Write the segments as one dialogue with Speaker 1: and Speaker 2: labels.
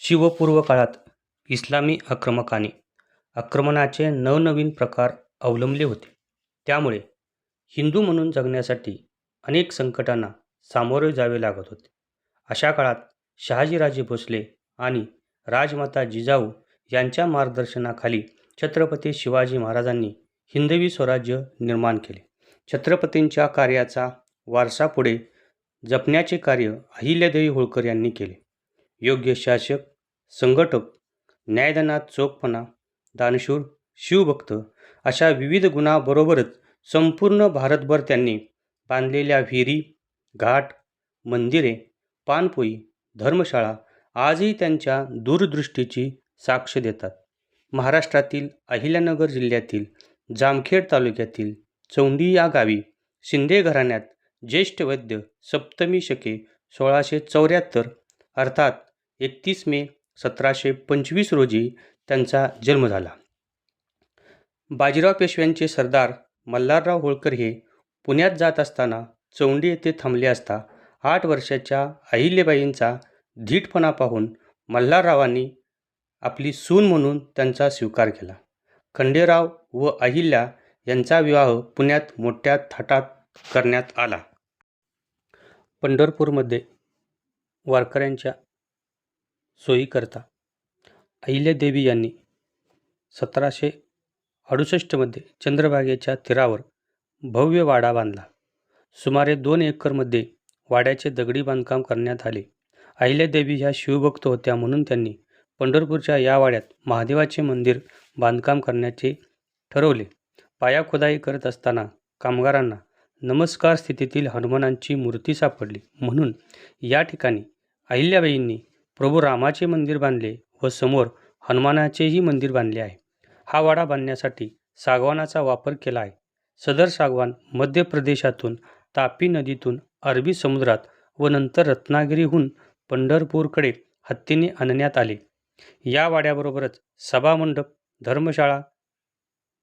Speaker 1: शिवपूर्व काळात इस्लामी आक्रमणाचे नवनवीन प्रकार अवलंबले होते. त्यामुळे हिंदू म्हणून जगण्यासाठी अनेक संकटांना सामोरे जावे लागत होते. अशा काळात शहाजीराजे भोसले आणि राजमाता जिजाऊ यांच्या मार्गदर्शनाखाली छत्रपती शिवाजी महाराजांनी हिंदवी स्वराज्य निर्माण केले. छत्रपतींच्या कार्याचा वारसा पुढे जपण्याचे कार्य अहिल्यादेवी होळकर यांनी केले. योग्य शासक, संघटक, न्यायदानात चोखपणा, दानशूर, शिवभक्त अशा विविध गुणांबरोबरच संपूर्ण भारतभर त्यांनी बांधलेल्या विहिरी, घाट, मंदिरे, पाणपोई, धर्मशाळा आजही त्यांच्या दूरदृष्टीची साक्ष देतात. महाराष्ट्रातील अहिल्यानगर जिल्ह्यातील जामखेड तालुक्यातील चौंडी या गावी शिंदे घराण्यात ज्येष्ठ वैद्य सप्तमी शके 1674 अर्थात 31 मे 1725 रोजी त्यांचा जन्म झाला. बाजीराव पेशव्यांचे सरदार मल्हारराव होळकर हे पुण्यात जात असताना चौंडी येथे थांबले असता 8 वर्षाच्या अहिल्याबाईंचा धीटपणा पाहून मल्हाररावांनी आपली सून म्हणून त्यांचा स्वीकार केला. खंडेराव व अहिल्या यांचा विवाह पुण्यात मोठ्या थाटात करण्यात आला. पंढरपूरमध्ये वारकऱ्यांच्या सोयीकरता अहिल्यादेवी यांनी 1768 मध्ये चंद्रभागेच्या तीरावर भव्य वाडा बांधला. सुमारे 2 एकरमध्ये वाड्याचे दगडी बांधकाम करण्यात आले. अहिल्यादेवी ह्या शिवभक्त होत्या म्हणून त्यांनी पंढरपूरच्या या वाड्यात महादेवाचे मंदिर बांधकाम करण्याचे ठरवले. पायाखोदाई करत असताना कामगारांना नमस्कार स्थितीतील हनुमानांची मूर्ती सापडली म्हणून या ठिकाणी अहिल्याबाईंनी प्रभू रामाचे मंदिर बांधले व समोर हनुमानाचेही मंदिर बांधले आहे. हा वाडा बांधण्यासाठी सागवानाचा वापर केला आहे. सदर सागवान मध्य प्रदेशातून तापी नदीतून अरबी समुद्रात व नंतर रत्नागिरीहून पंढरपूरकडे हत्तीने आणण्यात आले. या वाड्याबरोबरच सभामंडप,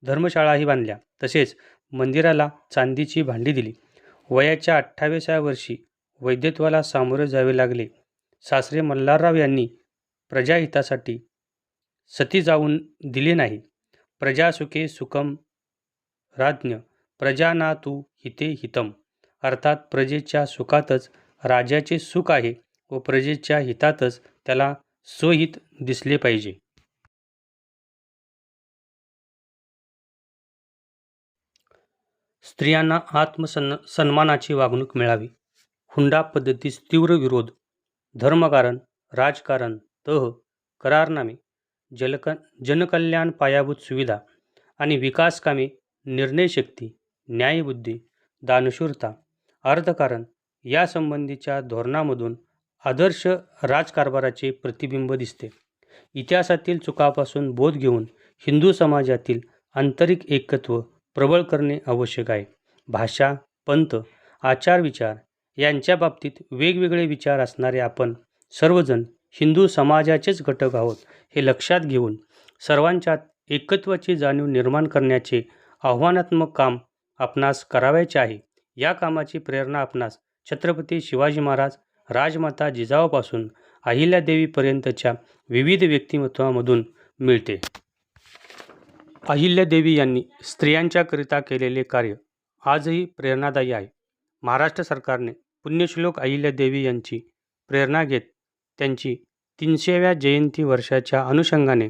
Speaker 1: धर्मशाळाही बांधल्या. तसेच मंदिराला चांदीची भांडी दिली. वयाच्या 28व्या वर्षी वैद्यत्वाला सामोरे जावे लागले. सासरे मल्हारराव यांनी प्रजाहितासाठी सती जाऊन दिले नाही. प्रजा सुखे सुखम राज्ञ प्रजा ना तू हिते हितम अर्थात प्रजेच्या सुखातच राजाचे सुख आहे व प्रजेच्या हितातच त्याला स्वहित दिसले पाहिजे. स्त्रियांना आत्मसन्मानाची वागणूक मिळावी. हुंडा पद्धतीस तीव्र विरोध. धर्मकारण, राजकारण, तह, करारनामे, जनकल्याण, पायाभूत सुविधा आणि विकासकामे, निर्णयशक्ती, न्यायबुद्धी, दानशूरता, अर्थकारण यासंबंधीच्या धोरणामधून आदर्श राजकारभाराचे प्रतिबिंब दिसते. इतिहासातील चुकापासून बोध घेऊन हिंदू समाजातील आंतरिक एकत्व प्रबळ करणे आवश्यक आहे. भाषा, पंथ, आचारविचार यांच्या बाबतीत वेगवेगळे विचार असणारे आपण सर्वजण हिंदू समाजाचेच घटक आहोत हे लक्षात घेऊन सर्वांच्यात एकत्वाची जाणीव निर्माण करण्याचे आव्हानात्मक काम आपणास करावयाचे आहे. या कामाची प्रेरणा आपणास छत्रपती शिवाजी महाराज, राजमाता जिजाऊपासून अहिल्यादेवीपर्यंतच्या विविध व्यक्तिमत्वांमधून मिळते. अहिल्यादेवी यांनी स्त्रियांच्याकरिता केलेले कार्य आजही प्रेरणादायी आहे. महाराष्ट्र सरकारने पुण्यश्लोक अहिल्यादेवी यांची प्रेरणा घेत त्यांची 300व्या जयंती वर्षाच्या अनुषंगाने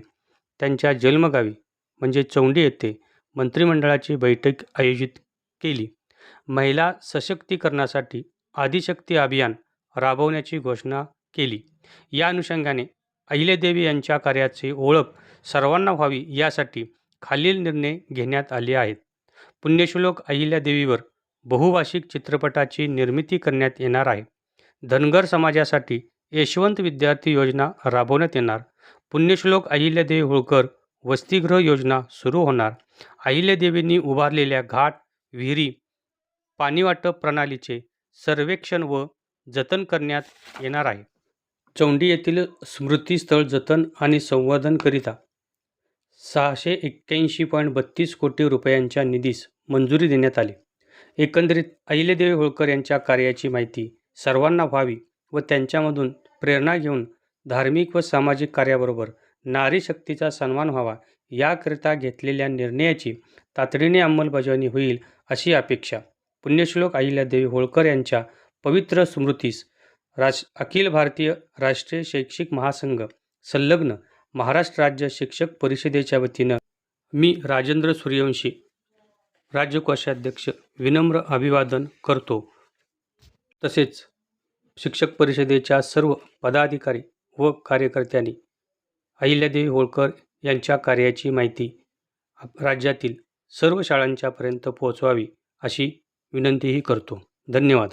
Speaker 1: त्यांच्या जन्मगावी म्हणजे चौंडी येथे मंत्रिमंडळाची बैठक आयोजित केली. महिला सशक्तीकरणासाठी आदिशक्ती अभियान राबवण्याची घोषणा केली. या अनुषंगाने अहिल्यादेवी यांच्या कार्याची ओळख सर्वांना व्हावी यासाठी खालील निर्णय घेण्यात आले आहेत. पुण्यश्लोक अहिल्यादेवीवर बहुभाषिक चित्रपटाची निर्मिती करण्यात येणार आहे. धनगर समाजासाठी यशवंत विद्यार्थी योजना राबवण्यात येणार. पुण्यश्लोक अहिल्यादेवी होळकर वसतिगृह योजना सुरू होणार. अहिल्यादेवींनी उभारलेल्या घाट, विहिरी, पाणीवाटप प्रणालीचे सर्वेक्षण व जतन करण्यात येणार आहे. चौंडी येथील स्मृतीस्थळ जतन आणि संवर्धनकरिता 681.32 कोटी रुपयांच्या निधीस मंजुरी देण्यात आली. एकंदरीत अहिल्यादेवी होळकर यांच्या कार्याची माहिती सर्वांना व्हावी व त्यांच्यामधून प्रेरणा घेऊन धार्मिक व सामाजिक कार्याबरोबर नारी शक्तीचा सन्मान व्हावा याकरिता घेतलेल्या निर्णयाची तातडीने अंमलबजावणी होईल अशी अपेक्षा. पुण्यश्लोक अहिल्यादेवी होळकर यांच्या पवित्र स्मृतीस अखिल भारतीय राष्ट्रीय शैक्षिक महासंघ संलग्न महाराष्ट्र राज्य शिक्षक परिषदेच्या वतीनं मी राजेंद्र सूर्यवंशी राज्यकोषाध्यक्ष विनम्र अभिवादन करतो. तसेच शिक्षक परिषदेच्या सर्व पदाधिकारी व कार्यकर्त्यांनी अहिल्यादेवी होळकर यांच्या कार्याची माहिती राज्यातील सर्व शाळांच्यापर्यंत पोहोचवावी अशी विनंतीही करतो. धन्यवाद.